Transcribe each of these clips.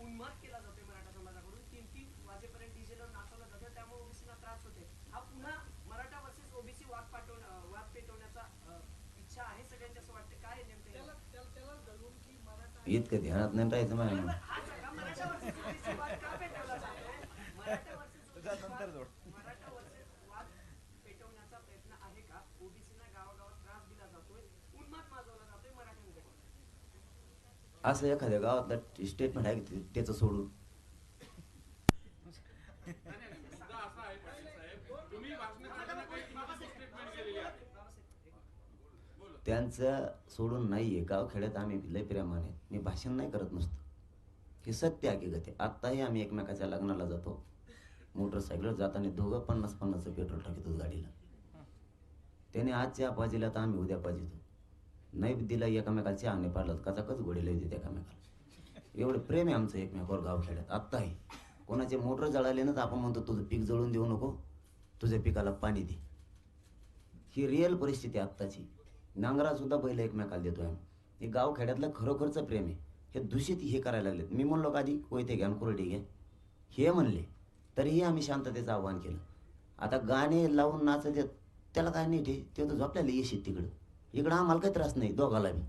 उन्माद केला जातोय मराठा समाजाकडून, 3-3 वाजेपर्यंत डीजेला नाचवलं जातं, त्यामुळे ओबीसीला त्रास होते. हा पुन्हा मराठा वर्सेस ओबीसी वाद पेटवण्याचा इच्छा आहे सगळ्यांची असं वाटतं. काय नेमकं त्याला धरून की मराठा इतकं ध्यानात नाही राहायचं मला. हा सगळा मराठा वर्सेस ओबीसी वाद का पेटवला जातोय? मराठा वर्सेस वाद पेटवण्याचा प्रयत्न आहे का? ओबीसीला गावागावात त्रास दिला जातोय, उन्माद माजवला जातोय मराठ्यांकडे. असं एखाद्या गावातलं स्टेटमेंट आहे की त्याचं सोडून त्यांचं सोडून नाहीये. गावखेड्यात आम्ही लय प्रेमाने, मी भाषण नाही करत नसतं, हे सत्य हकीकत आहे. आत्ताही आम्ही एकमेकाच्या लग्नाला जातो, मोटरसायकलवर जाताना दोघं 50-50 पेट्रोल टाकतो गाडीला. त्याने आज चहा पाजिला तर आम्ही उद्या पाजितो. नाही दिला एकमेकाला चहा नाही पाडला तर कचाकच गोडीला येते एकामेकाला. एवढं प्रेम आहे आमचं एकमेकावर गावखेड्यात. आत्ताही कोणाचे मोटर जळाले ना तर आपण म्हणतो तुझं पीक जळून देऊ नको, तुझ्या पिकाला पाणी दे. ही रिअल परिस्थिती आत्ताची. नांगरा सुद्धा बैल एकमेकाला देतोय आम्ही. हे गावखेड्यातलं खरोखरचं प्रेम आहे. हे दूषित हे करायला लागलेत. मी म्हणलो का आधी कोयते घ्या कुरडी घ्या हे म्हणले, तरीही आम्ही शांततेचं आव्हान केलं. आता गाणे लावून नाचत येत त्याला काय नाही, ते तर झोपल्याला येशीत तिकडं. इकडं आम्हाला काही त्रास नाही दोघाला बी.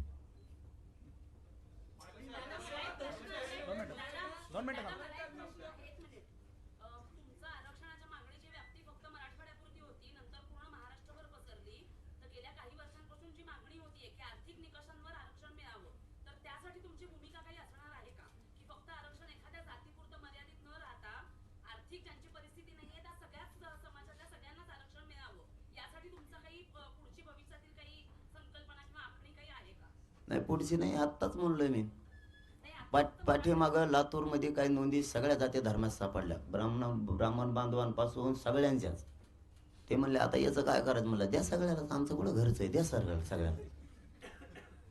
नाही पुढची नाही, आत्ताच म्हणलोय मी. पाठीमागं लातूरमध्ये काही नोंदी सगळ्या जाती धर्मात सापडल्या, ब्राह्मण बांधवांपासून सगळ्यांच्याच. ते म्हणले आता याचं काय करायचं, म्हणलं द्या सगळ्याला, आमचं कुठं घरचं आहे, द्या सगळ्याला.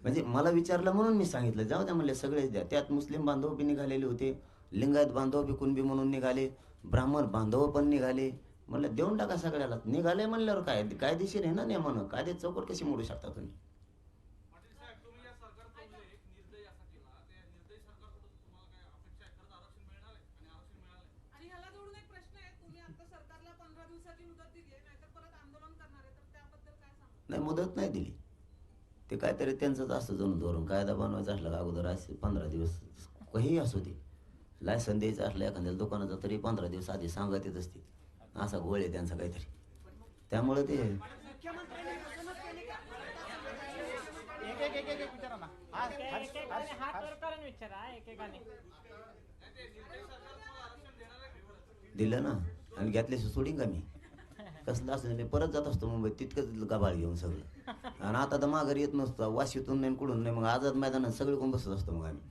म्हणजे मला विचारलं म्हणून मी सांगितलं जाऊ द्या म्हणले, सगळेच द्या. त्यात मुस्लिम बांधव बी निघालेले होते, लिंगायत बांधव बी कुणबी म्हणून निघाले, ब्राह्मण बांधव पण निघाले. म्हणलं देऊन टाका सगळ्याला. निघाले म्हणल्यावर काय कायदेशीर आहे ना नियमानं, कायदे चौकट कशी मोडू शकता तुम्ही? नाही मुदत नाही दिली. ते काहीतरी त्यांचंच असतं जणू धोरण. कायदा बनवायचा असला का अगोदर असे 15 दिवस काही असू दे, लायसन द्यायचं असलं एखाद्याला दुकानाचा तरी 15 दिवस आधी सांगत येत असते. असा गोळ आहे त्यांचा काहीतरी. त्यामुळे ते दिलं ना, आणि घेतल्याशी सोडीन का मी? कसलं असं मी परत जात असतो मुंबईत तितकंच गबाळ घेऊन सगळं. आणि आता तर माघारी येत नसतं, वाशीतून नाही कुठून नाही. मग आझाद मैदानात सगळे कोण बसत असतो मग आम्ही.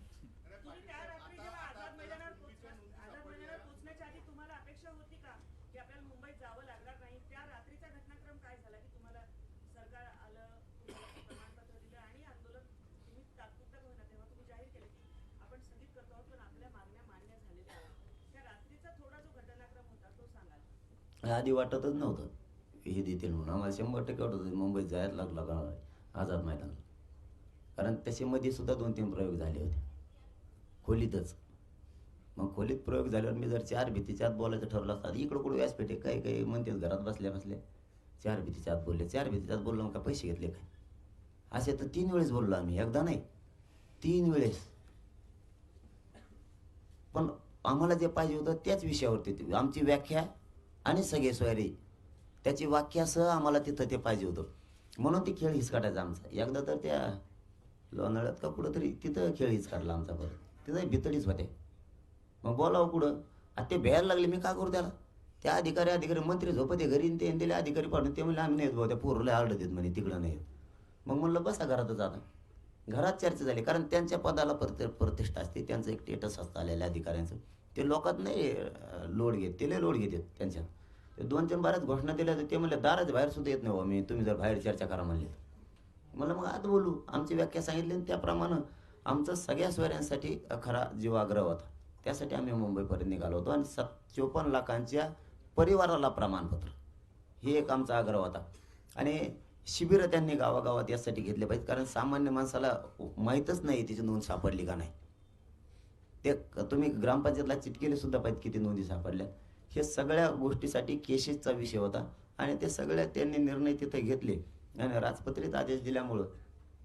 आधी वाटतच नव्हतं हे देतील म्हणून. आम्हाला 100% वाटत होतं मुंबईत जायला लागला का आझाद मैदानाला. कारण त्याच्यामध्ये सुद्धा 2-3 प्रयोग झाले होते खोलीतच. मग खोलीत प्रयोग झाल्यावर मी जर 4 भीतीच्या आत बोलायचं ठरलं असतं, इकडं कुठं व्यासपीठ आहे, काही काही म्हणतात घरात बसल्या बसल्या 4 भीतीच्या आत बोलले. 4 भीतीच्या आत बोललो मग का पैसे घेतले काय? असे तर 3 वेळेस बोललो आम्ही, एकदा नाही 3 वेळेस. पण आम्हाला जे पाहिजे होतं त्याच विषयावरती आमची व्याख्या आणि सगळे सोयरे त्याची वाक्यासह आम्हाला तिथं ते पाहिजे होतं. म्हणून ते खेळ हिसकाटायचा आमचा. एकदा तर त्या लोणावळ्यात का कुठं तरी तिथं खेळ हिसकाटला आमचा. परत तिथं भितडीच होते. मग बोलावं कुठं? आता ते भ्यायला लागले, मी का करू त्याला? त्या अधिकारी मंत्री झोपते घरी, ते दिले अधिकारी पाठवून. ते म्हणले आम्ही नाही भाऊ, त्या पोरला आरडत देत म्हणे तिकडं नाही. मग म्हणलं बसा घरातच. आता घरात चर्चा झाली, कारण त्यांच्या पदाला प्रतिष्ठा असते, त्यांचं एक स्टेटस असतं आलेल्या अधिकाऱ्यांचं. ते लोकात नाही लोड घेत, ते लय लोड घेतात त्यांच्यात. ते 2-3 बऱ्याच घोषणा दिल्या तर ते म्हणले दाराच्या बाहेर सुद्धा येत नाही मी, तुम्ही जर बाहेर चर्चा करा म्हणले. मला मग आत बोलू, आमची व्याख्या सांगितली आणि त्याप्रमाणे आमचं सगळ्या सोयऱ्यांसाठी खरा जीवाग्रह होता. त्यासाठी आम्ही मुंबईपर्यंत निघालो होतो. आणि 54 लाखांच्या परिवाराला प्रमाणपत्र, हे एक आमचा आग्रह होता. आणि शिबिरं त्यांनी गावागावात यासाठी घेतले पाहिजे, कारण सामान्य माणसाला माहीतच नाही तिची नोंद सापडली का नाही. ते तुम्ही ग्रामपंचायतला चिटकेले सुद्धा पाहिजे किती नोंदी सापडल्या. हे सगळ्या गोष्टीसाठी केसेसचा विषय होता आणि ते सगळ्या त्यांनी निर्णय तिथे घेतले आणि राजपत्रित आदेश दिल्यामुळं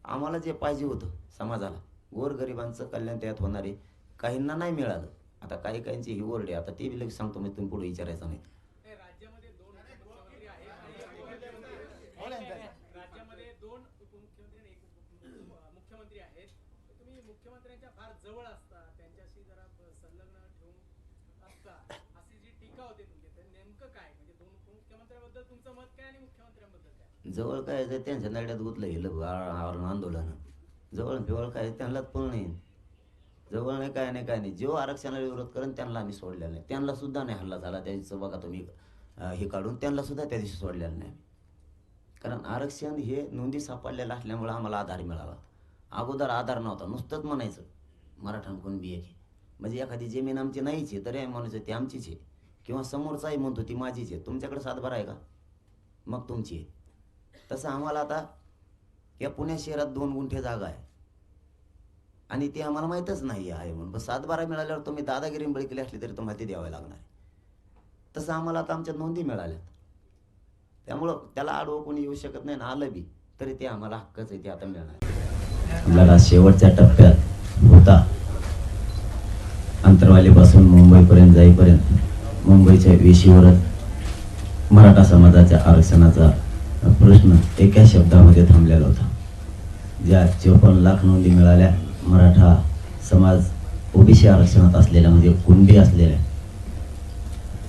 आम्हाला जे पाहिजे होतं समाजाला गोरगरिबांचं कल्याण त्यात होणार आहे, काहींना नाही मिळालं. आता काही काहींची ही ओरड आहे, आता ते बी लगेच सांगतो मी, तुम्ही पुढे विचारायचं नाही. राज्यामध्ये दोन उपमुख्यमंत्री आहेत राज्यामध्ये दोन उपमुख्यमंत्री आणि एक मुख्यमंत्री आहेत. तुम्ही मुख्यमंत्र्यांच्या फार जवळ असता, त्यांच्याशी जरा संलग्न ठेवून असता, अशी जी टीका होते तुमची, तर नेमकं काय म्हणजे दोन उपमुख्यमंत्र्यांबद्दल तुमचं मत काय आणि मुख्यमंत्र्यांबद्दल काय? जवळ काय आहे, त्यांच्या नड्यात गुतलं हे आंदोलन. जवळ फिवळ काय त्यांनाच पण नाही, जवळ नाही काय नाही काय नाही. जो आरक्षणाला विरोध करेन त्यांना आम्ही सोडलेला नाही. त्यांना सुद्धा नाही हल्ला झाला त्या दिवशी, बघा तुम्ही हे काढून त्यांना सुद्धा त्या दिवशी सोडलेलं नाही. कारण आरक्षण हे नोंदी सापडलेलं असल्यामुळं आम्हाला आधार मिळाला. अगोदर आधार नव्हता, नुसतंच म्हणायचं मराठा कुणबी एक, म्हणजे एखादी जमीन आमची नाहीच आहे तरी आम्ही म्हणायचं ती आमचीच आहे, किंवा समोरचाही म्हणतो ती माझीच आहे. तुमच्याकडे सातबारा आहे का, मग तुमची आहे. तसं आम्हाला आता या पुणे शहरात 2 गुंठे जागा आहे आणि ती आम्हाला माहीतच नाही आहे म्हणून. पण सातबारा मिळाल्यावर तुम्ही दादागिरी बळी असली तरी तुम्हाला ती द्यावी लागणार आहे. तसं आम्हाला आता आमच्या नोंदी मिळाल्यात, त्यामुळं त्याला आडवं कोणी येऊ शकत नाही. ना आलं बी तरी ते आम्हाला हक्कच आहे, ते आता मिळणार. लढा शेवटच्या टप्प्यात होता. अंतरवालीपासून मुंबईपर्यंत जाईपर्यंत मुंबईच्या वेशीवरच मराठा समाजाच्या आरक्षणाचा प्रश्न एका शब्दामध्ये थांबलेला होता. ज्या 54 लाख नोंदी मिळाल्या मराठा समाज ओबीसी आरक्षणात असलेल्या म्हणजे कुणबी असलेल्या,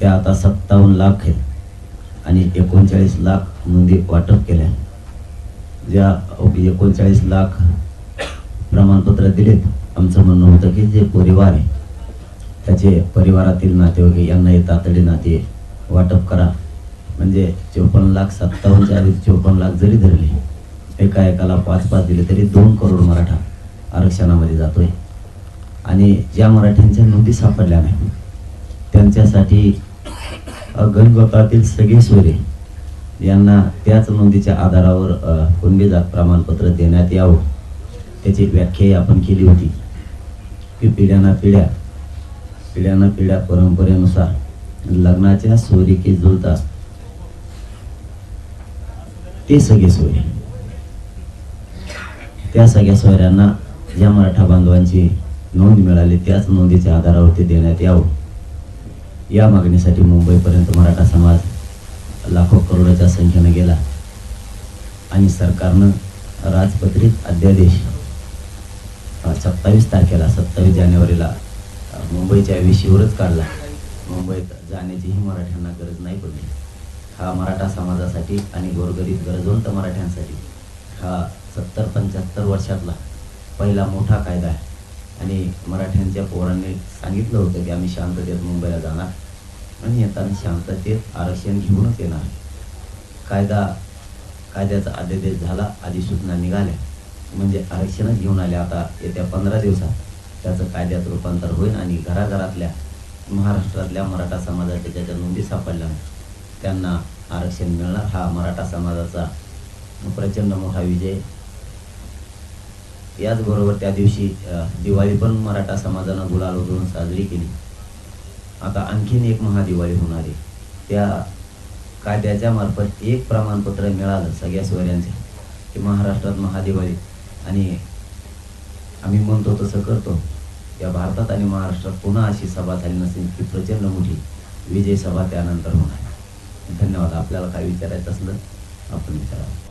त्या आता 57 लाख आहेत आणि 39 लाख नोंदी वाटप केल्या. ज्या 39 लाख प्रमाणपत्र दिलेत, आमचं म्हणणं होतं की जे परिवार आहे त्याचे परिवारातील नातेवाईक यांना तातडी नाते वाटप करा. म्हणजे 54 लाख 57च्या आधी 54 लाख जरी धरले, एका एकाला 5-5 दिले तरी 2 करोड मराठा आरक्षणामध्ये जातोय. आणि ज्या मराठ्यांच्या नोंदी सापडल्या नाही त्यांच्यासाठी गणगोतातील सगळे सोयरे यांना त्याच नोंदीच्या आधारावर कुणबी जात प्रमाणपत्र देण्यात यावं, त्याची व्याख्या आपण केली होती की पिढ्याना पिढ्या परंपरेनुसार लग्नाच्या सोयरीकी जुळतात ते सगळे सोयरे, त्या सगळ्या सोयऱ्यांना ज्या मराठा बांधवांची नोंद मिळाली त्याच नोंदीच्या आधारावरती देण्यात यावं, या मागणीसाठी मुंबईपर्यंत मराठा समाज लाखो करोडाच्या संख्येने गेला. आणि सरकारनं राजपत्रित अध्यादेश 27 तारखेला 27 जानेवारीला मुंबईच्या वेशीवरच काढला. मुंबईत जाण्याचीही मराठ्यांना गरज नाही पडली. हा मराठा समाजासाठी आणि गोरगरीब गरजवंत मराठ्यांसाठी हा 70-75 वर्षातला पहिला मोठा कायदा आहे. आणि मराठ्यांच्या पोरांनी सांगितलं होतं की आम्ही शांततेत मुंबईला जाणार आणि येताना शांततेत आरक्षण घेऊनच येणार. कायद्याचा अध्यादेश झाला, अधिसूचना निघाल्या म्हणजे आरक्षणच घेऊन आले. आता येत्या 15 दिवसात त्याचं कायद्यात रूपांतर होईल आणि घराघरातल्या महाराष्ट्रातल्या मराठा समाजाच्या ज्याच्या नोंदी सापडल्या त्यांना आरक्षण मिळणार. हा मराठा समाजाचा प्रचंड मोठा विजय. याचबरोबर त्या दिवशी दिवाळी पण मराठा समाजानं गुलाल उधळून साजरी केली. आता आणखीन एक महादिवाळी होणार आहे. त्या कायद्याच्या मार्फत एक प्रमाणपत्र मिळालं सगळ्या सोयऱ्यांचे की महाराष्ट्रात महादिवाळी, आणि आम्ही म्हणतो तसं करतो. या भारतात आणि महाराष्ट्रात पुन्हा अशी सभा झाली नसेल की प्रचंड मोठी विजय सभा त्यानंतर होणार. धन्यवाद. आपल्याला काय विचारायचं असलं आपण विचारावं.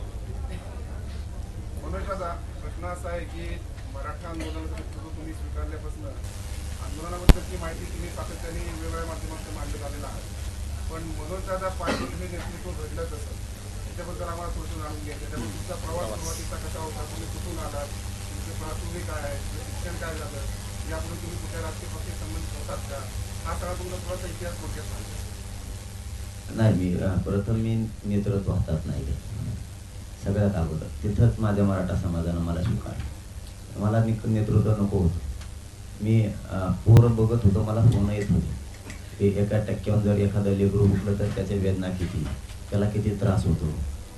प्रश्न असा आहे की मराठा आंदोलनाचं तुम्ही स्वीकारल्यापासून आंदोलनाबद्दलची माहिती तुम्ही सातत्याने वेगवेगळ्या माध्यमातून मांडण्यात आलेला आहे, पण मनोजदादा पाटील तुम्ही नेतृत्व घडलं तसं त्याच्याबद्दल आम्हाला थोडं जाणून घ्यायचं. त्यामुळे तुमचा प्रवास सुरुवातीचा कसा होता, तुम्ही कुठून आलात, तुमचे प्राथमिक काय आहे, शिक्षण काय झालं, यापुढे तुम्ही कुठल्या राजकीय पक्षाशी संबंधित होतात का, हा सगळा तुमचा थोडासा इतिहास थोडक्यात सांगा. नाही, प्रथम मी नेतृत्व हातात नाही घेत. सगळ्यात अगोदर तिथंच माझ्या मराठा समाजानं मला स्वीकारलं. मला नेतृत्व नको होतं. मी पोरं बघत होतो, मला फोन येत होते ते 1% जर एखादं लेकरू हुकलं तर त्याच्या वेदना किती, त्याला किती त्रास होतो.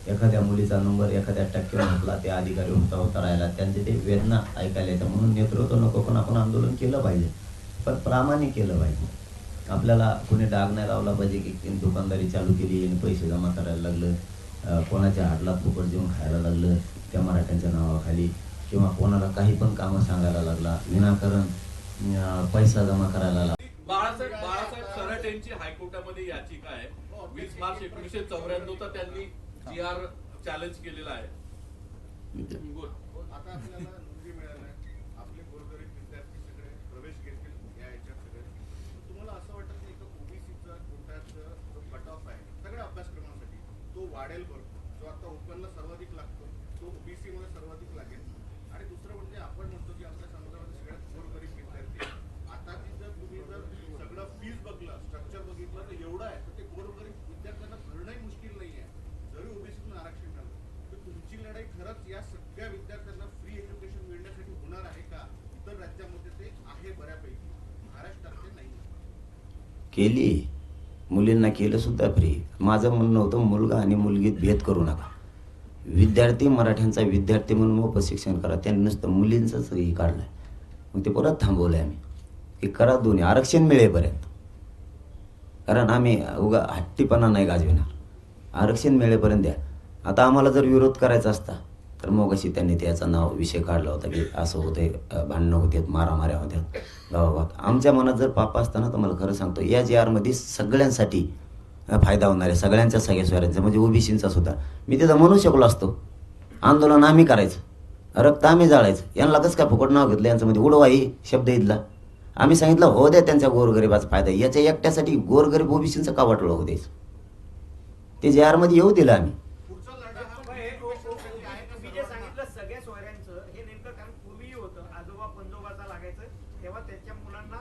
एखाद्या मुलीचा नंबर 1% हुकला, ते अधिकारी होता राहिला, त्यांचे ते वेदना ऐकायला येतं. म्हणून नेतृत्व नको, पण आपण आंदोलन केलं पाहिजे. पण प्रामाणिक केलं पाहिजे. आपल्याला कोणी डाग नाही लावला पाहिजे की त्यांनी दुकानदारी चालू केली आणि पैसे जमा करायला लागलं, कोणाच्या हातला फुकट जेवून खायला लागलं त्या मराठ्यांच्या नावाखाली, किंवा कोणाला काही पण कामं सांगायला लागला विनाकारण पैसा जमा करायला लागला. बाळासाहेब सराटेंची हायकोर्टामध्ये याचिका आहे. 20 मार्च 1994 त्यांनी GR चॅलेंज केलेला आहे. बोल. आता आपल्याला नोंदी मिळाल्या, आपले गोरगरीब विद्यार्थी सगळे प्रवेश घेतील या याच्यात सगळे. तुम्हाला असं वाटतं की एक ओबीसीचा कोटाचा जो कट ऑफ आहे सगळ्या अभ्यासक्रमांसाठी तो वाढेल भरपूर, जो आता ओपनला सर्वाधिक लागतो तो ओबीसी मध्ये सर्वाधिक लागेल. आणि दुसरं म्हणजे आपण म्हणतो की आपल्या समाजामध्ये सगळ्यात गोरगरीब विद्यार्थी आहे. आता जर तुम्ही जर सगळं फीज बघलं, स्ट्रक्चर बघितलं तर एवढं आहे तर ते गोरगरीब विद्यार्थ्यांना भरणंही मुश्किल नाही आहे. जरी ओबीसीतून आरक्षण झालं तर तुमची लढाई खरंच या सगळ्या विद्यार्थ्यांना फ्री एज्युकेशन मिळण्यासाठी होणार आहे का? इतर राज्यामध्ये ते आहे बऱ्यापैकी, महाराष्ट्रात ते नाही. केली, मुलींना केलं सुद्धा फ्री. माझं म्हणणं होतं मुलगा आणि मुलगीत भेद करू नका. विद्यार्थी मराठ्यांचा विद्यार्थी म्हणून उपशिक्षण करा. त्यांनी नुसतं मुलींचंच हे काढलं आहे. मग ते परत थांबवलं आहे आम्ही की करा दोन्ही, आरक्षण मिळेपर्यंत. कारण आम्ही उगा हट्टीपणा नाही गाजविणार. आरक्षण मिळेपर्यंत द्या. आता आम्हाला जर विरोध करायचा असता तर मग अशी त्यांनी त्याचं नाव विषय काढला होता की असं होते, भांडणं होते, मारामाऱ्या होत्या गावागावात. आमच्या मनात जर पाप असताना तर मला खरं सांगतो या GRमध्ये सगळ्यांसाठी फायदा होणार आहे, सगळ्यांच्या सगळ्या सोयऱ्यांचा, म्हणजे ओबीसींचा सुद्धा. मी तिथं म्हणू शकलो असतो आंदोलन आम्ही करायचं, रक्त आम्ही जाळायचं, यांना कसं काय फुकट नाव घेतलं, यांचं म्हणजे उडवाई शब्द इथला. आम्ही सांगितलं हो द्या त्यांच्या गोरगरिबाचा फायदा, याच्या एकट्यासाठी गोरगरीब ओबीसींचं का वाटलं हो द्यायचं. ते GRमध्ये येऊ दिलं आम्ही. पुढचा लढा हा तुम्ही जे सांगितलं सगळ्या सोयऱ्यांचं, हे नेमकं कारण पूर्वी होतं आजोबा पंजोबाचा लागायचं तेव्हा त्याच्या मुलांना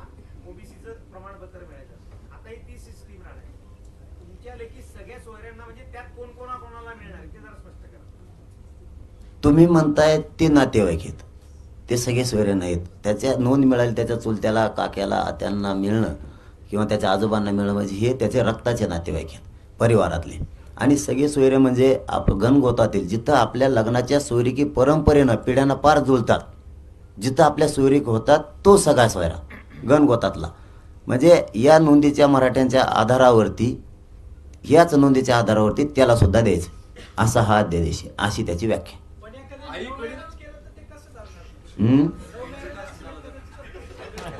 ओबीसीचं प्रमाणपत्र मिळायचं. आता ही ती सिस्टीम राहणार. तुमच्या लेखी सगळ्या सोयऱ्यांना म्हणजे त्यात कोण कोणाला मिळणार ते जरा स्पष्ट करा. तुम्ही म्हणताय ते नातेवाईक आहेत, ते सगळे सोयरे नाहीत. त्याच्या नोंद मिळाली त्याच्या चुलत्याला, काक्याला, त्यांना मिळणं किंवा त्याच्या आजोबांना मिळणं म्हणजे हे त्याचे रक्ताचे नातेवाईक आहेत, परिवारातले. आणि सगळे सोयरे म्हणजे गणगोतातील, जिथं आपल्या लग्नाच्या सोयरिकी परंपरेनं पिढ्यांना पार जुळतात, जिथं आपल्या सोयरीक होतात तो सगळा सोयरा गणगोतातला. म्हणजे या नोंदीच्या मराठ्यांच्या आधारावरती, याच नोंदीच्या आधारावरती त्याला सुद्धा द्यायचं, असा हा अध्यादेश आहे, अशी त्याची व्याख्या.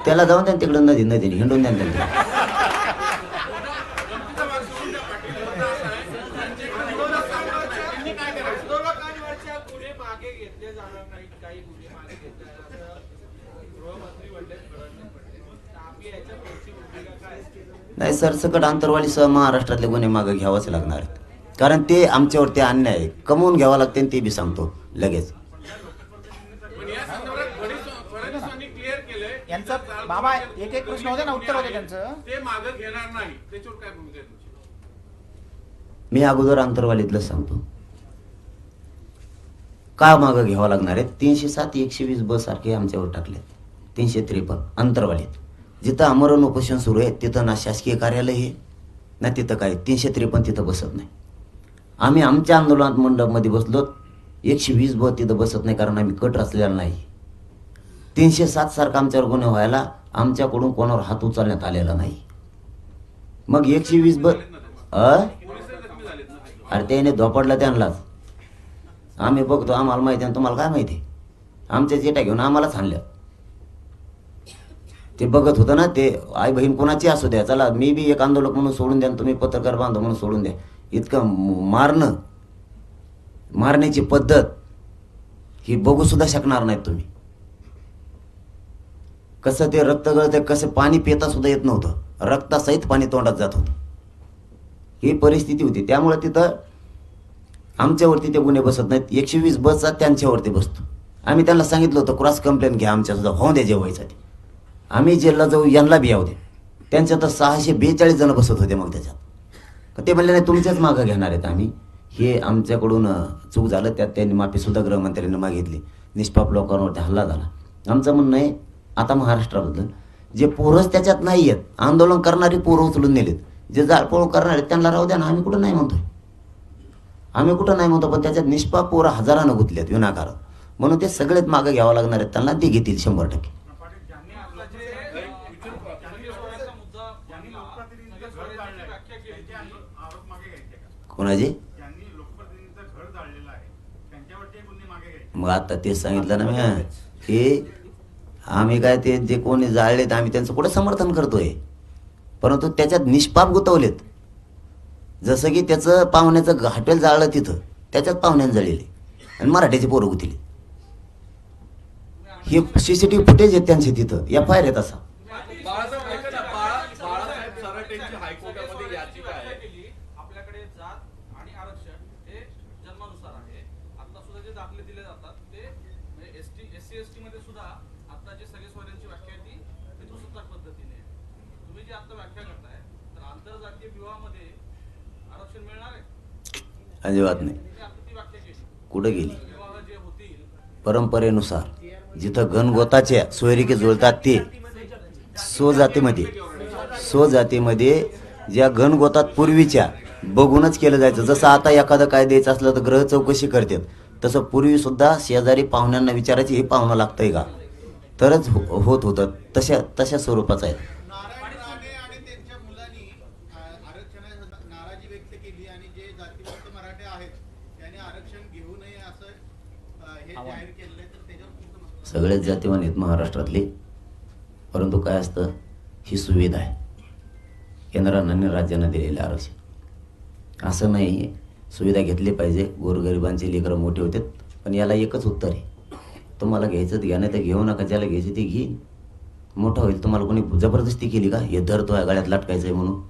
त्याला जाऊन द्या तिकडं, नदीने हिंडून द्या त्यांना. आंदोलकांवरच्या गुन्हे मागे घेतले जाणार नाहीत, काही गुन्हे मागे घेतले जाणार असं गृहमंत्री म्हणले फडणवीस. आपली याच्या पुढची भूमिका काय असते? नाही, सरसकट आंतरवालीसह महाराष्ट्रातले गुन्हे मागे घ्यावाच लागणार आहेत. कारण ते आमच्यावरती अन्याय आहे, कमवून घ्यावं लागते ते बी सांगतो लगेच. पण या संदर्भात फडणवीसांनी क्लिअर केलंय यांचा बाबा एक प्रश्न होते ना, उत्तर होते त्यांचं. ते मागं घेणार नाही. त्याच्यावर काय भूमिका आहे तुमची? मी अगोदर आंतरवालीतलंच सांगतो का मागं घ्यावं लागणार आहे. 307 120 बस सारखे आमच्यावर टाकले, 353 आंतरवालीत. जिथं आमरण उपोषण सुरू आहे तिथं ना शासकीय कार्यालय आहे ना तिथं काय, 353 तिथं बसत नाही. आम्ही आमच्या आंदोलनात मंडपमध्ये बसलो, 120 बस तिथं बसत नाही कारण आम्ही कट रचलेला नाही. 307 सारखा आमच्यावर गुन्हे व्हायला आमच्याकडून कोणावर हात उचलण्यात आलेला नाही. मग 120 बस अरे त्याने धोपडला त्यांनाच. आम्ही बघतो, आम्हाला माहिती आहे, तुम्हाला काय माहिती. आमच्या जेटा घेऊन आम्हालाच हाणल्या. ते बघत होतं ना, ते आई बहीण कोणाची असू द्या, चला मी बी एक आंदोलक म्हणून सोडून द्या, तुम्ही पत्रकार बांधव म्हणून सोडून द्या. इतकं मारण्याची पद्धत ही बघू सुद्धा शकणार नाहीत तुम्ही. कसं ते रक्त गळते, कसं पाणी पिता सुद्धा येत नव्हतं, रक्तासहित पाणी तोंडात जात होतं. ही परिस्थिती होती. त्यामुळे तिथं आमच्यावरती ते गुन्हे बसत नाहीत. 120 बसचा त्यांच्यावरती बसतो. आम्ही त्यांना सांगितलं होतं क्रॉस कंप्लेंट घ्या आमच्या सुद्धा, होऊन द्या जे व्हायचं ते. आम्ही जेलला जाऊ, यांना बी यावं दे. त्यांच्या तर 642 जण बसत होते. मग त्याच्यात ते म्हणले नाही तुमच्याच मागं घेणार आहेत आम्ही. हे आमच्याकडून चूक झालं, त्यात त्यांनी माफीसुद्धा गृहमंत्र्यांनी मागितली. निष्पाप लोकांवरती हल्ला झाला. आमचं म्हणणं आहे आता महाराष्ट्राबद्दल, जे पोरच त्याच्यात नाही आहेत, आंदोलन करणारी पोरं उचलून नेलेत, जे जाळपोळ करणार आहेत त्यांना राहू द्या ना. आम्ही कुठं नाही म्हणतोय, आम्ही कुठं नाही म्हणतो, पण त्याच्यात निष्पाप पोरं हजारानं गुंतलेत विनाकारण. म्हणून ते सगळेच मागं घ्यावं लागणार आहेत त्यांना, ते घेतील 100%. कोणाचे ज्यांनी लोकप्रतिनिधीचं घर जाळलेलं आहे त्यांच्यावरती हे गुन्हे मागे घ्यायचे. मग आता तेच सांगितलं ना मी की आम्ही काय ते जे कोणी जाळलेत आम्ही त्यांचं कुठं समर्थन करतोय, परंतु त्याच्यात निष्पाप गुतवलेत. जसं की त्याचं पाहुण्याचं हॉटेल जाळलं तिथं, त्याच्यात पाहुण्यानं जळलेले आणि मराठीचे पोरं गुतले. हे CCTV फुटेज आहेत त्यांचे तिथं, FIR आहेत असा. बाळासाहेब ऐका ना, बाळासाहेब सराटेंची हायकोर्टामध्ये याचिका आहे. आपल्याकडे जात आणि आरक्षण हे जन्मानुसार आहे. आता सुद्धा जे दाखले दिले जातात ते SC ST मध्ये सुद्धा आता जे सगळे सोयऱ्यांची व्याख्या आहे ती पितृसत्ताक पद्धतीने आहे. तुम्ही जी आता व्याख्या करताय तर आंतरजातीय विवाहामध्ये आरक्षण मिळणार आहे? अजिबात नाही. तुम्ही आता ती व्याख्या केली. कुठं गेली? विवाह जे होतील परंपरेनुसार जिथं गणगोताच्या सोयरिके जुळतात ते स्वजातीमध्ये ज्या गणगोतात पूर्वीच्या बघूनच केलं जायचं. जसं आता एखादं काय द्यायचं असलं तर ग्रह चौकशी करतात, तसं पूर्वी सुद्धा शेजारी पाहुण्यांना विचारायचे हे पाहुणं लागतंय का, तरच होत होतं. तशा स्वरूपाचं आहे. नारायण राणे आणि त्यांच्या मुलांनी आरक्षणाला नाराजी व्यक्त केली आणि जे जातीवंत मराठे आहेत त्यांनी आरक्षण घेऊ नये असं हे जाहीर केलंय. तर त्याच्यावर तुमचं मत काय? सगळेच जातीवान आहेत महाराष्ट्रातले, परंतु काय असतं, ही सुविधा आहे केंद्रानं आणि राज्यानं दिलेलं आरक्षण. असं नाही, सुविधा घेतली पाहिजे. गोरगरिबांचे लेकरं मोठे होतात. पण याला एकच उत्तर आहे, तुम्हाला घ्यायचं घ्या, नाही तर घेऊ नका. ज्याला घ्यायचं ते घेईन, मोठा होईल. तुम्हाला कोणी जबरदस्ती केली का हे धर तो गळ्यात लटकायचं आहे म्हणून?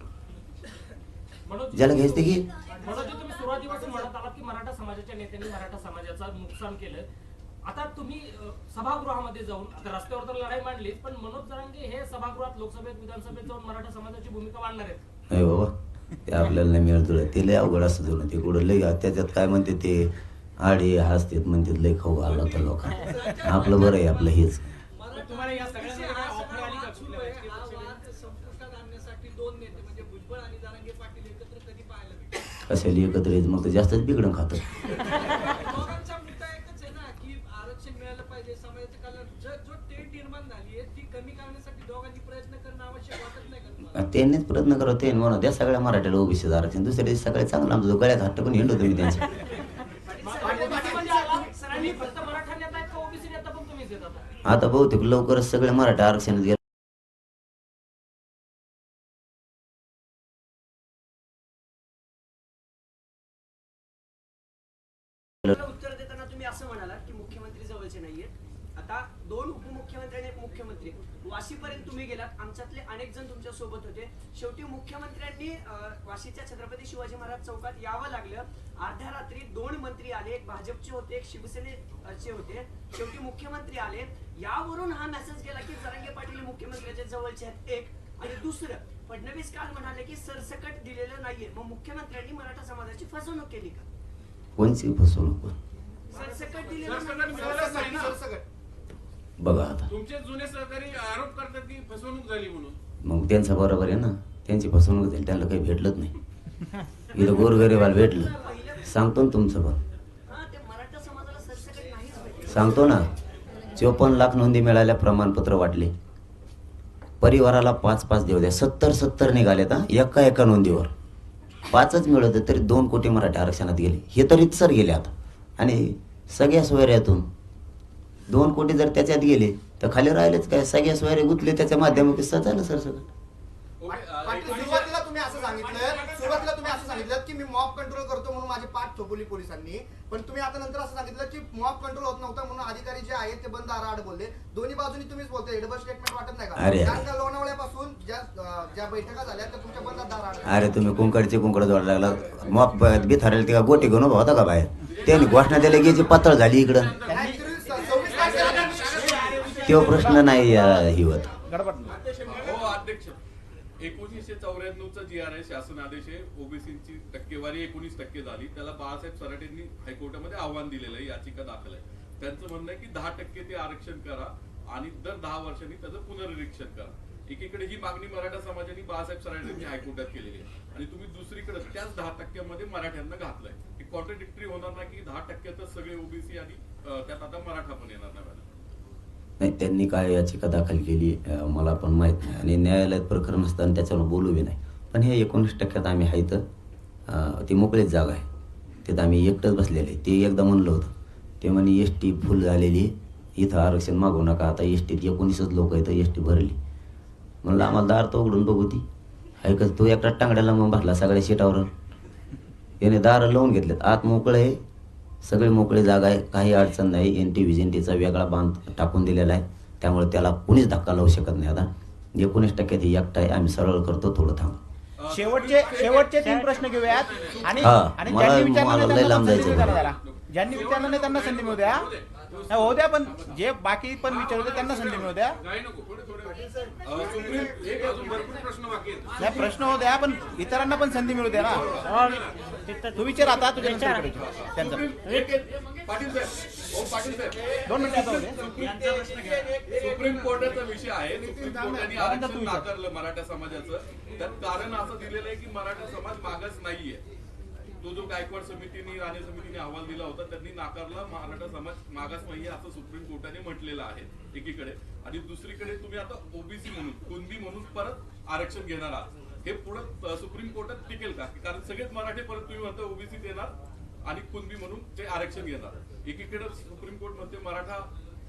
ज्याला घ्यायचं ते घे. म्हणून तुम्ही सुरुवातीपासून म्हणत आहात की मराठा समाजाच्या नेत्यांनी मराठा समाजाचं नुकसान केलं. आता तुम्ही सभागृहामध्ये जाऊन, आता रस्त्यावर तर लढाई मांडलीच, पण मनोज जरांगे हे सभागृहात, लोकसभेत, विधानसभेत जाऊन मराठा समाजाची भूमिका मांडणार आहेत. नाही बाबा, ते आपल्याला नाही मिळत तुला. ते लय अवघड असतं जुनं. ते कुठं लय त्याच्यात काय म्हणते ते आडे हसतेत म्हणतात, लय खाऊ घालला तर लोकांना. आपलं बरं आहे, आपलं हेच. तुम्हाला या सगळ्यांमध्ये काय ऑफर आली का कुठल्या हा राजकीय वाद पक्षाने? संपुष्टात आणण्यासाठी दोन नेते म्हणजे भुजबळ आणि जरांगे पाटील एकत्र कधी पाहायला भेटले? कशाला एकत्र यायचं, मग तर जास्तच बिघडून खातं. दोघांचा मुद्दा एकच आहे ना की आरक्षण मिळालं पाहिजे. समाजाच्या कल्याण जो तेढ निर्माण झाली आहे ती कमी करण्यासाठी दोघांनी प्रयत्न करणं आवश्यक वाटत नाही का तुम्हाला? त्यांनीच प्रयत्न करत ते म्हणून द्या सगळ्या मराठ्याला ओबीसी आरक्षण. दुसऱ्या दिवशी सगळे चांगलं आमचं गळ्यात हात टाकून हिंडतो मी त्यांच्या. सरांनी फक्त मराठा नेता आहेत का ओबीसी नेता पण तुम्हीच येत आता? आता बहुतेक लवकरच सगळे मराठा आरक्षणात गेले. उत्तर देताना तुम्ही असं म्हणालात की मुख्यमंत्री जवळचे नाहीयेत. आता दोन उपमुख्यमंत्री आणि एक मुख्यमंत्री, वाशीपर्यंत तुम्ही गेलात. आमच्यातले अनेक जण तुमच्या सोबत होते. शेवटी मुख्यमंत्र्यांनी वाशीच्या छत्रपती शिवाजी महाराज चौकात यावं लागलं. अर्ध्या रात्री दोन मंत्री आले, एक भाजपचे होते, एक शिवसेनेचे होते. शेवटी मुख्यमंत्री आले. यावरून हा मेसेज गेला की जरांगे पाटील मुख्यमंत्र्यांच्या जवळचे आहेत. एक आणि दुसरं, फडणवीस काल म्हणाले की सरसकट दिलेलं नाहीये. मग मुख्यमंत्र्यांनी मराठा समाजाची फसवणूक केली का? कोणची फसवणूक? सरसकट दिलेलं सरसकट नाही. सरसकट. बघा आता, तुमचे जुने सहकारी आरोप करतात की फसवणूक झाली म्हणून. मग त्यांचं बरोबर आहे ना, त्यांची फसवणूक झाली, त्यांना काही भेटलंच नाही. इथं गोरगरिबाला भेटलं. सांगतो ना तुमचं पण, हा, ते मराठा समाजाला सरसकट नाहीच भेटलं. सांगतो ना. 54 लाख नोंदी मिळाल्या, प्रमाणपत्र वाटले. परिवाराला 5-5 देऊ द्या. 70 निघालेत हा, एका नोंदीवर 5च मिळवते तरी 2 कोटी मराठी आरक्षणात गेले. हे तर इतसर गेले आता. आणि सगळ्या सोयऱ्यातून 2 कोटी जर त्याच्यात गेले तर खाली राहिलेच काय? सगळ्या सोयरे गुंतले त्याच्या माध्यमातून झालं सर सगळं. सुरुवातीला तुम्ही असं सांगितलं की मी मॉब कंट्रोल करतो म्हणून माझी पाठ थोपवली पोलिसांनी. पण तुम्ही आता नंतर असं सांगितलं की मॉब कंट्रोल होत नव्हता म्हणून अधिकारी जे आहेत ते बंद आराड बोलले. दोन्ही बाजूनी तुम्हीच बोलताय. डबल स्टेटमेंट वाटत नाही अरे. का? कारण लोणावळ्यापासून ज्या बैठका झाल्या त्या तुमच्या बंद दाराड. अरे तुम्ही कुंकड जोडायला लागला. मग बी ठरले का गोटे घेऊन उभा होता का बाहेर? त्यांनी घोषणा दिल्या की जी पातळ झाली इकडं. तो प्रश्न नाही ही होत. हो अध्यक्ष, 1994चा जी आर आहे, शासन आदेश आहे. ओबीसीची टक्केवारी 19% झाली. त्याला बाळासाहेब सराटेंनी हायकोर्टामध्ये आव्हान दिलेलं आहे, याचिका दाखल आहे. त्यांचं म्हणणं आहे की 10% ते आरक्षण करा आणि दर 10 वर्षांनी त्याचं पुनर्निरीक्षण करा. एकीकडे ही मागणी मराठा समाजाने बाळासाहेब सराटेंनी हायकोर्टात केलेली आहे आणि तुम्ही दुसरीकडे त्याच 10% मराठ्यांना घातलंय. हे कॉन्ट्रडिक्टरी होणार नाही की 10%च सगळे ओबीसी आणि त्यात आता मराठा पण येणार नाही? नाही, त्यांनी काय याचिका दाखल केली मला पण माहीत नाही आणि न्यायालयात प्रकरण असताना त्याच्यावर बोलू बी नाही. पण हे 19% आम्ही आहेत ती मोकळीच जागा आहे, तिथं आम्ही एकटंच बसलेले आहे. ते एकदा म्हणलं होतं, ते म्हणे एस टी फुल झालेली आहे, इथं आरक्षण मागू नका. आता एस टीत 19च लोक आहेत, एस टी भरली. म्हणलं आम्हाला दार तर उघडून बघू ती आहे का. तो एकटा टांगड्याला मग बसला सगळ्या सीटावर. याने दारं लावून घेतलेत, आत मोकळं आहे, सगळे मोकळे जागा आहे, काही अडचण नाही. एन टी व्हिजेंटीचा वेगळा बांध टाकून दिलेला आहे, त्यामुळे त्याला कुणीच धक्का लावू शकत नाही. आता 19% ही एकटा आहे, आम्ही सरळ करतो, थोडं थांब. शेवटचे 3 प्रश्न घेऊयात आणि हा, आणि मला- ज्यांनी विचारलं मला नाही लय लांब त्यांना संधी जायचं. मिळू द्या जरा. ज्यांनी विचारलं नाही त्यांना संधी मिळू द्या. नाही, होऊ द्या, पण जे बाकी पण विचारू द्या त्यांना संधी मिळू द्या. नाही नको सुप्रीम एक अजून भरपूर प्रश्न बाकी आहेत. नाही, प्रश्न होऊ द्या, पण इतरांना पण संधी मिळू द्या ना. तू विचार आता तुझ्या नंतर विचार. त्यांचं पाटील साहेब, पाटील साहेब, 2 मिनिटं आता होऊ दे. सुप्रीम कोर्टाचा विषय आहे. सुप्रीम कोर्टाने आरक्षण नाकारलं मराठा समाजाचं. त्यात कारण असं दिलेलं आहे की मराठा समाज मागास नाहीये. तो जो गायकवाड समितीने, राणे समितीने अहवाल दिला होता, त्यांनी नाकारला मराठा समाज मागास नाहीये असं सुप्रीम कोर्टाने म्हटलेलं आहे एकीकडे. आणि दुसरीकडे तुम्ही आता ओबीसी म्हणून, कुणबी म्हणून परत आरक्षण घेणार आहात. हे पुढे सुप्रीम कोर्टात टिकेल का? कारण सगळेच मराठे परत तुम्ही म्हणता ओबीसीत येणार आणि कुणबी म्हणून ते आरक्षण घेणार. एकीकडे सुप्रीम कोर्ट म्हणते मराठा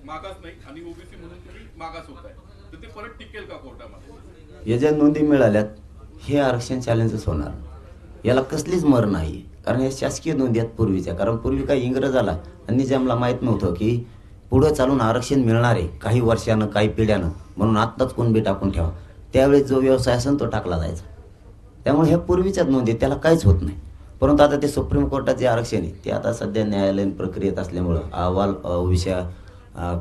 मागास नाही आणि ओबीसी म्हणून तुम्ही मागास होताय, तर ते परत टिकेल का कोर्टामध्ये? या ज्या नोंदी मिळाल्यात हे आरक्षण चॅलेंजच होणार. याला कसलीच मर नाही, कारण हे शासकीय नोंदी आहेत पूर्वीच्या. कारण पूर्वी काही इंग्रज आला आणि निजामला माहीत नव्हतं की पुढं चालून आरक्षण मिळणार आहे काही वर्षानं, काही पिढ्यानं, म्हणून आत्ताच कुणबी टाकून ठेवा. त्यावेळेस जो व्यवसाय असेल तो टाकला जायचा. त्यामुळे ह्या पूर्वीच्याच नोंदी, त्याला काहीच होत नाही. परंतु आता ते सुप्रीम कोर्टात जे आरक्षण आहे ते आता सध्या न्यायालयीन प्रक्रियेत असल्यामुळं अहवाल विषय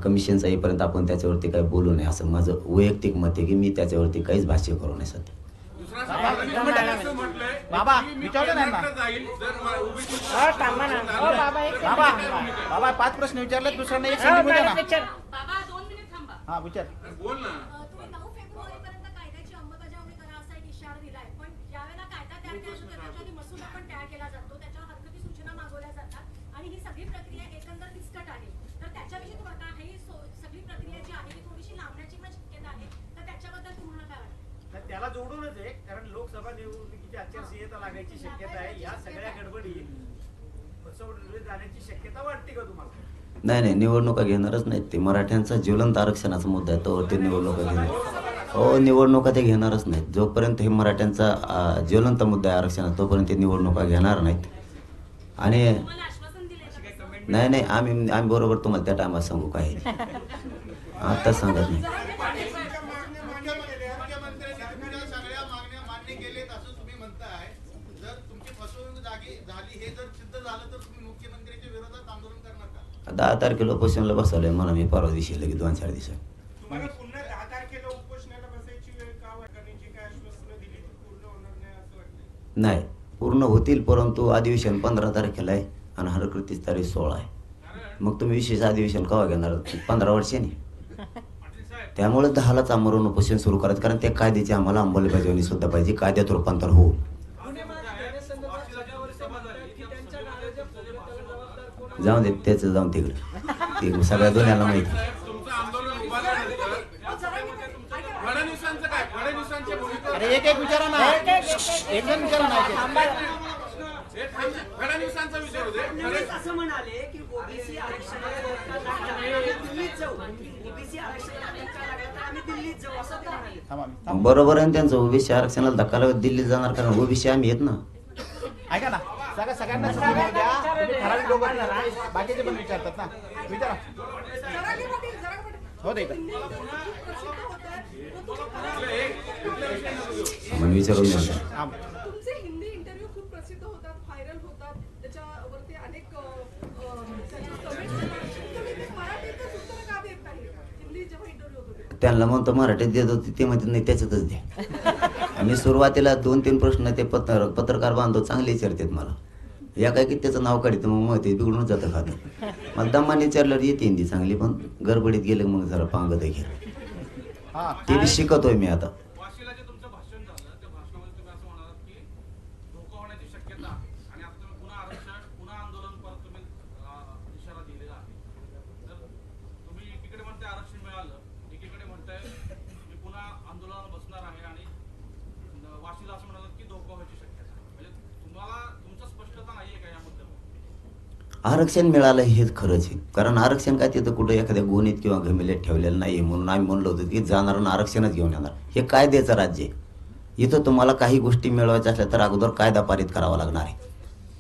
कमिशनचा येईपर्यंत आपण त्याच्यावरती काही बोलू नये असं माझं वैयक्तिक मत आहे, की मी त्याच्यावरती काहीच भाष्य करू नये सध्या. बाबा विचारलं नाही ना. बाबा 5 प्रश्न विचारले, दुसऱ्यांना एक संधी मिळू द्या ना. बाबा 2 मिनिट थांबा. हा विचार. बोल ना. तुम्ही 9 फेब्रुवारीपर्यंत कायद्याची अंमलबजावणी करा असा एक इशारा दिलाय, पण ज्यावेळेला कायदा तयार केला जातो त्याच्या आधी मसुदा पण तयार केला जातो, त्याच्यावर हरकती सूचना मागवल्या जातात आणि ही सगळी प्रक्रिया एकंदर किचकट आहे. तर त्याच्याविषयी तुम्हाला काय, ही सगळी प्रक्रिया जी आहे ती थोडीशी लांबण्याची पण शक्यता आहे, तर त्याच्याबद्दल तुम्हाला काय वाटतं? त्याला जोडूनच आहे, कारण लोकसभा निवडणुकीची आचारसंहिता लागायची शक्यता आहे. या सगळ्या गडबडी फसवणुकीत जाण्याची शक्यता वाटते का तुम्हाला? नाही, निवडणुका घेणारच नाहीत. ते मराठ्यांचा ज्वलंत आरक्षणाचा मुद्दा आहे, तोवर ते निवडणुका घेणार. हो, निवडणुका ते घेणारच नाहीत. जोपर्यंत हे मराठ्यांचा ज्वलंत मुद्दा आहे आरक्षणाचा, तोपर्यंत ते निवडणुका घेणार नाहीत. आणि तुम्हाला आश्वासन दिलंय का? नाही, आम्ही बरोबर तुम्हाला त्या टायमात सांगू काय आता सांगत नाही. सगळ्या मागण्या मान्य केलेत असं तुम्ही म्हणताय. जर तुमची फसवणूक झाली, हे जर सिद्ध झालं तर तुम्ही मुख्यमंत्र्यांच्या विरोधात आंदोलन करणार का? 10 तारखेला उपोषणाला बसवलंय मला मी, परवा दिवशी लगेच 2-4 दिवसात. तुम्हाला पुन्हा 10 तारखेला उपोषणाला बसायची वेळ का वाटण्याची काय आश्वासनं दिली ती पूर्ण होणार नाही असं वाटतं? नाही, पूर्ण होतील, परंतु अधिवेशन 15 तारखेला आहे आणि हरकृतीची तारीख 16 आहे. मग तुम्ही विशेष अधिवेशन केव्हा घेणार? 15 वर्षांनी. त्यामुळे 10लाच आमरण उपोषण सुरू करायचं, कारण त्या कायद्याची आम्हाला अंमलबजावणी सुद्धा पाहिजे, कायद्यात रूपांतर होऊ. जाऊन दे, त्याचं जाऊन तिकडे, ते सगळ्या दुनियाला माहिती. तुमचं आंदोलन उभा राहिलं. फडणवीसांचं काय? फडणवीसांच्या भूमिका अरे एक विचारा ना, एक जण विचारा ना. फडणवीसांचा विचार होते. फडणवीस असं म्हणाले की ओबीसी आरक्षणाला दिल्लीत जाऊ, ओबीसी आरक्षणाला धक्का लागला तर आम्ही दिल्लीत जाऊ असं ते म्हणाले. बरोबर आहे त्यांचं. ओबीसी आरक्षणाला धक्का लागत दिल्लीत जाणार, कारण ओबीसी आम्ही येत ना. ऐका ना, सगळ्यांना संधी मिळू द्या. तुम्ही ठराविक लोक बाकीचे पण विचारतात ना, विचारा. हो दे का म्हणून विचारून म्हणतात. तुमचे हिंदी इंटरव्ह्यू खूप प्रसिद्ध होतात, व्हायरल होतात, त्याच्यावरती अनेक कमेंट्स मराठीतच उत्तर का देत नाही? हिंदी जेव्हा इंटरव्ह्यू होतो त्यांना म्हणतो मराठीत देत होते, ते म्हणतात नाही त्याच्यातच द्या. आणि सुरुवातीला 2-3 प्रश्न ते पत्रकार बांधव चांगले विचारतात मला. या काय की त्याचं नाव काढतं, मग ते बिघडूनच जातं खातं. मला दमाने विचारल्यावर येते हिंदी चांगली, पण गडबडीत गेलं मग जरा पांगत आहे घ्या. ते बी शिकतोय मी आता. वाशीला जे तुमचं भाषण झालं त्या भाषणामध्ये तुम्ही असं म्हणालात की धोका होण्याची शक्यता आहे आणि आता तुम्ही पुन्हा आरक्षण, पुन्हा आंदोलन परत तुम्ही इशारा दिलेला आहे. तर तुम्ही एकीकडे म्हणताय आरक्षण मिळालं, एकीकडे म्हणताय मी पुन्हा आंदोलनाला बसणार आहे आणि वाशीला असं म्हणालात की धोका व्हायची शक्यता आहे. म्हणजे तुम्हाला आरक्षण मिळालं हेच खरंच आहे. कारण आरक्षण काय तिथं कुठं एखाद्या गोणीत किंवा घमिल्यात ठेवलेलं नाही म्हणून आम्ही म्हणलो होतो की जाणार आणि आरक्षणच घेऊन येणार. हे कायद्याचं राज्य आहे. इथं तुम्हाला काही गोष्टी मिळवायच्या असल्या तर अगोदर कायदा पारित करावा लागणार आहे,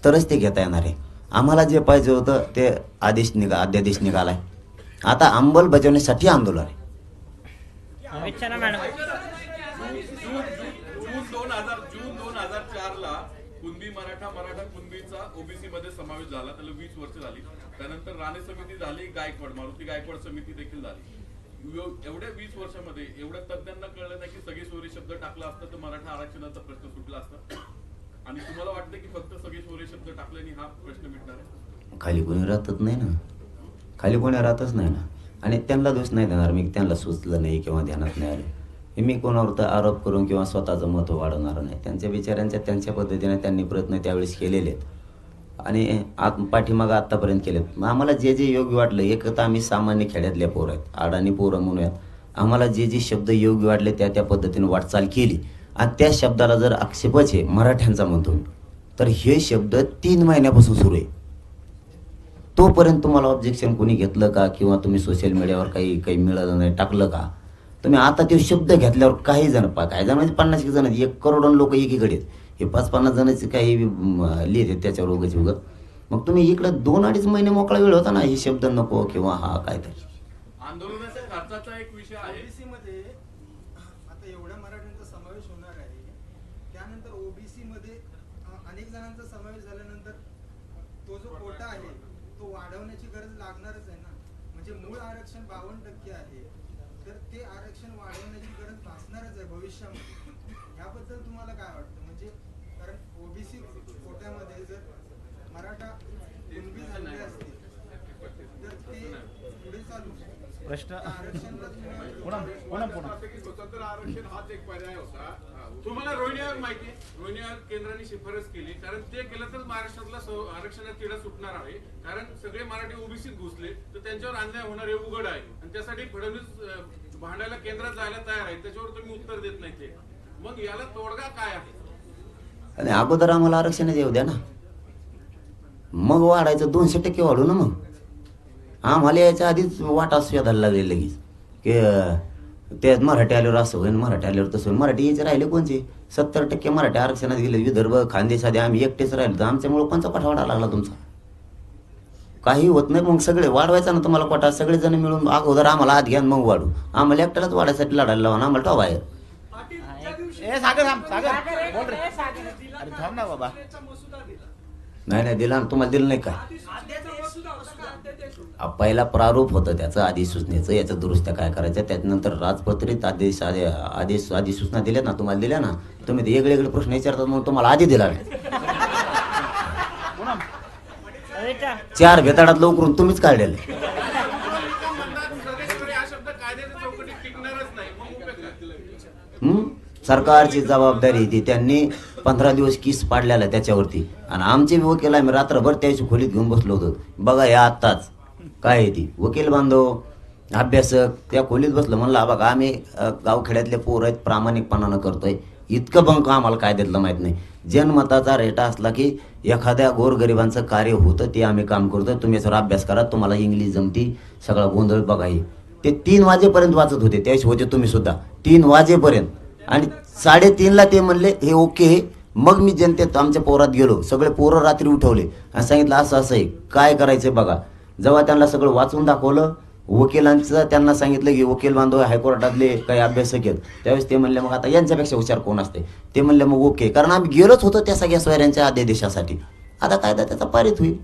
तरच ते घेता येणार आहे. आम्हाला जे पाहिजे होतं ते अध्यादेश निघालाय. आता अंमलबजावणीसाठी आंदोलन आहे. जून 2004ला कुणबी मराठा कुणबीचा ओबीसी मध्ये समावेश झाला. त्याला 20 वर्ष झाली. त्यानंतर राणे समिती झाली, मारुती गायकवाड समिती देखील झाली. एवढ्या 20 वर्षामध्ये एवढ्या तज्ञांना कळलं नाही की सगळे सोयरे शब्द टाकला असता तर मराठा आरक्षणाचा प्रश्न सुटला असता. आणि तुम्हाला वाटतं की फक्त सगळे सोयरे शब्द टाकल्याने हा प्रश्न मिटणार आहे? खाली कोणी राहतच नाही ना, खाली कोणी राहतच नाही ना. आणि त्यांना दोष नाही देणार मी, त्यांना सुचलं नाही किंवा ध्यानात नाही आलं हे मी कोणावर तर आरोप करून किंवा स्वतःचं मत वाढवणार नाही. त्यांच्या विचारांच्या त्यांच्या पद्धतीने त्यांनी प्रयत्न त्यावेळेस केलेले आहेत आणि पाठीमागं आत्तापर्यंत केलेत. मग आम्हाला जे जे योग्य वाटलं, एक तर आम्ही सामान्य खेड्यातल्या पोरं आहेत, अडाणी पोरं म्हणूयात, आम्हाला जे जे शब्द योग्य वाटले त्या पद्धतीने वाटचाल केली. आणि त्या शब्दाला जर आक्षेपच आहे मराठ्यांचा म्हणतो मी, तर हे शब्द 3 महिन्यापासून सुरू आहे. तोपर्यंत तुम्हाला ऑब्जेक्शन कोणी घेतलं का किंवा तुम्ही सोशल मीडियावर काही मिळालं नाही टाकलं का? तुम्ही आता ते शब्द घेतल्यावर काही जण काही जण म्हणजे 50 जण 1 करोड लोक एकीकडे आहेत. हे 5-50 जणांचे काही लिहित आहेत त्याच्यावर उगाच उगं. मग तुम्ही इकडं 2-2.5 महिने मोकळा वेळ होता ना, हे शब्द नको किंवा हा काय तर आंदोलनाच्या खर्चाचा एक विषय आहे. ओबीसी मध्ये आता एवढ्या मराठ्यांचा समावेश होणार आहे, त्यानंतर ओबीसी मध्ये अनेक जणांचा समावेश झाल्यानंतर तो जो कोटा आहे तो वाढवण्याची गरज लागणारच आहे ना. म्हणजे मूळ आरक्षण 52% आहे, तर ते आरक्षण वाढवण्याची गरज भासणारच आहे भविष्यामध्ये. याबद्दल तुम्हाला काय वाटतं? म्हणजे कारण ओबीसी कोट्यामध्ये जर मराठा कुणबी झालेले असतील तर ते पुढे चालू प्रश्न स्वतंत्र आरक्षण हाच एक पर्याय होता. तुम्हाला रोहिणी आयोग माहिती आहे? रोहिणी आयोग केंद्राने शिफारस केली, कारण ते केलं तर महाराष्ट्रातला आरक्षणात तिढा सुटणार आहे. कारण सगळे मराठी ओबीसीत घुसले तर त्यांच्यावर अन्याय होणार हे उघड आहे. आणि त्यासाठी फडणवीस भांडायला केंद्रात जायला तयार आहे. त्याच्यावर तुम्ही उत्तर देत नाही ते. मग याला तोडगा काय आहे? आणि अगोदर आम्हाला आरक्षणच येऊ द्या ना, मग वाढायचं 200% वाढू ना. मग आम्हाला याच्या आधीच वाटा शोधायला लागले लगेच की ते मराठी आल्यावर असं होईल, मराठी आल्यावर तसं होईल. मराठी यायचे राहिले कोणचे? 70% मराठी आरक्षणात गेले. विदर्भ खानदेश आधी आम्ही एकटेच राहिलो, तर आमच्यामुळे कोणचा कोटा वाढायला लागला तुमचा? काही होत नाही. मग सगळे वाढवायचा ना तुम्हाला कोटा, सगळेजण मिळून अगोदर आम्हाला आत घ्या मग वाढू. आम्हाला एकट्यालाच वाढायसाठी लढायला लावा ना, आम्हाला बाहेर. सागर बोल रे. अरे थांब ना बाबा. नाही दिला ना, तुम्हाला दिलं नाही काय? पहिला प्रारूप होतं त्याचं अधिसूचनेचं, याच्या दुरुस्त्या काय करायच्या, त्याच्यानंतर राजपत्रित अधिसूचना दिल्या ना, तुम्हाला दिल्या ना. तुम्ही ते वेगळे प्रश्न विचारतात म्हणून तुम्हाला आधी दिला नाही. 4 भेताडात उकरून तुम्हीच काढलेले. सरकारची जबाबदारी ती, त्यांनी 15 दिवस केस पाडलेला त्याच्यावरती. आणि आमचे वकील आम्ही रात्रभर त्याची खोलीत घेऊन बसलो होतो. बघा या आत्ताच काय आहे ती, वकील बांधव अभ्यासक त्या खोलीत बसलो. म्हणलं बघा आम्ही गावखेड्यातले पोरं आहेत, प्रामाणिकपणानं करतोय. इतकं बंक आम्हाला कायद्यातलं माहीत नाही. जनमताचा रेटा असला की एखाद्या गोरगरिबांचं कार्य होतं ते आम्ही काम करतोय. तुम्ही याच्यावर अभ्यास करा, तुम्हाला इंग्लिश जमती, सगळा गोंधळ बघा. ते 3 वाजेपर्यंत वाचत होते, त्यावेळेस होते तुम्ही सुद्धा 3 वाजेपर्यंत. आणि 3:30ला ते म्हणले हे ओके. मग मी जनतेत आमच्या पोरात गेलो, सगळे पोरं रात्री उठवले आणि सांगितलं असं असं आहे, काय करायचं बघा. जेव्हा त्यांना सगळं वाचून दाखवलं, वकिलांचं त्यांना सांगितलं की वकील बांधव हायकोर्टातले काही अभ्यासक आहेत, त्यावेळेस ते म्हणले मग आता यांच्यापेक्षा हुशार कोण असते? ते म्हणले मग ओके, कारण आम्ही गेलोच होतो त्या सगळ्या सोयऱ्यांच्या आदेशासाठी. आता कायदा त्याचा पारित होईल.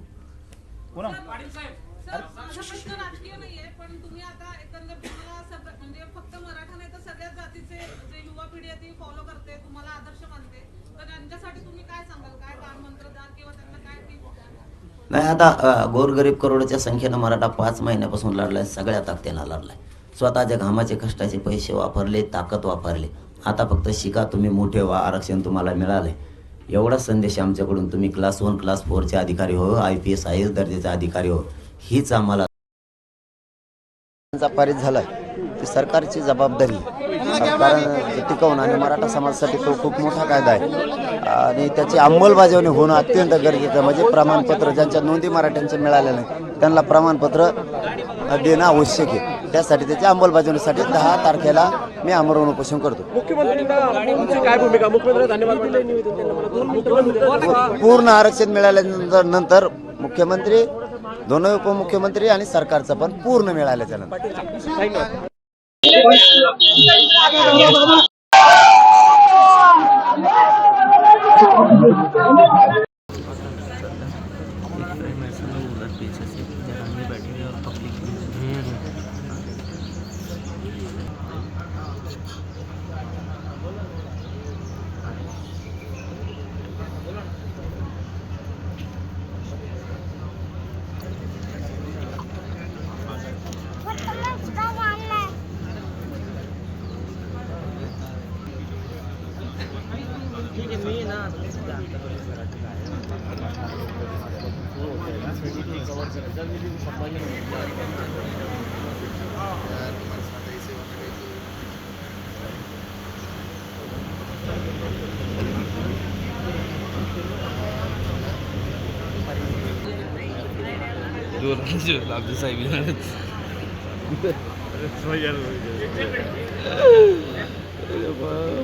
राजकीय नाहीये, पण तुम्ही आता एकंदर तुम्हाला म्हणजे फक्त मराठा नाही तर सगळ्याच जातीचे जे युवा पिढी आहे ती फॉलो करते, तुम्हाला आदर्श मानते, तर त्यांच्यासाठी तुम्ही काय सांगाल? काय काम मंत्र द्याल किंवा त्यांना काय टिप्स द्याल? नाही, आता गोरगरीब करोडच्या संख्येनं मराठा 5 महिन्यापासून लढलाय, सगळ्या ताकदीनं लढलाय. स्वतःच्या घामाचे कष्टाचे पैसे वापरले, ताकद वापरले. आता फक्त शिका, तुम्ही मोठे व्हा, आरक्षण तुम्हाला मिळाले. एवढा संदेश आमच्याकडून. तुम्ही क्लास 1 क्लास 4चे अधिकारी हो, IPS IAS दर्जाचे अधिकारी हो, हीच आम्हाला पारित झालाय ती सरकारची जबाबदारी. सरकारनं टिकवणं आणि मराठा समाजासाठी तो खूप मोठा कायदा आहे. आणि त्याची अंमलबजावणी होणं अत्यंत गरजेचं आहे. म्हणजे प्रमाणपत्र ज्यांच्या नोंदी मराठ्यांच्या मिळाल्या नाही त्यांना प्रमाणपत्र देणं आवश्यक आहे. त्यासाठी त्याच्या अंमलबजावणीसाठी 10 तारखेला मी आमरण उपोषण करतो. काय भूमिका मुख्यमंत्री धन्यवाद पूर्ण आरक्षण मिळाल्यानंतर नंतर मुख्यमंत्री, दोन्ही उपमुख्यमंत्री आणि सरकारचं पण पूर्ण मिळाल्याच्या नंतर.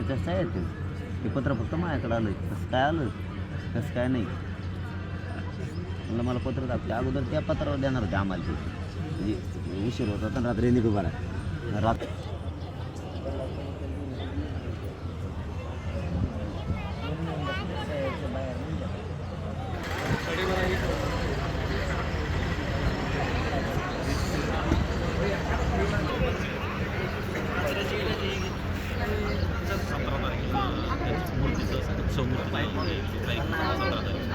कसं आहे ते पत्र फक्त माझ्याकडे आलं कसं काय आलं कसं काय नाही म्हणलं मला पत्र दाखवते अगोदर त्या पत्रावर देणार होते आम्हाला ते म्हणजे उशीर होता तर रात्री निघून रात्री समोर पाहिजे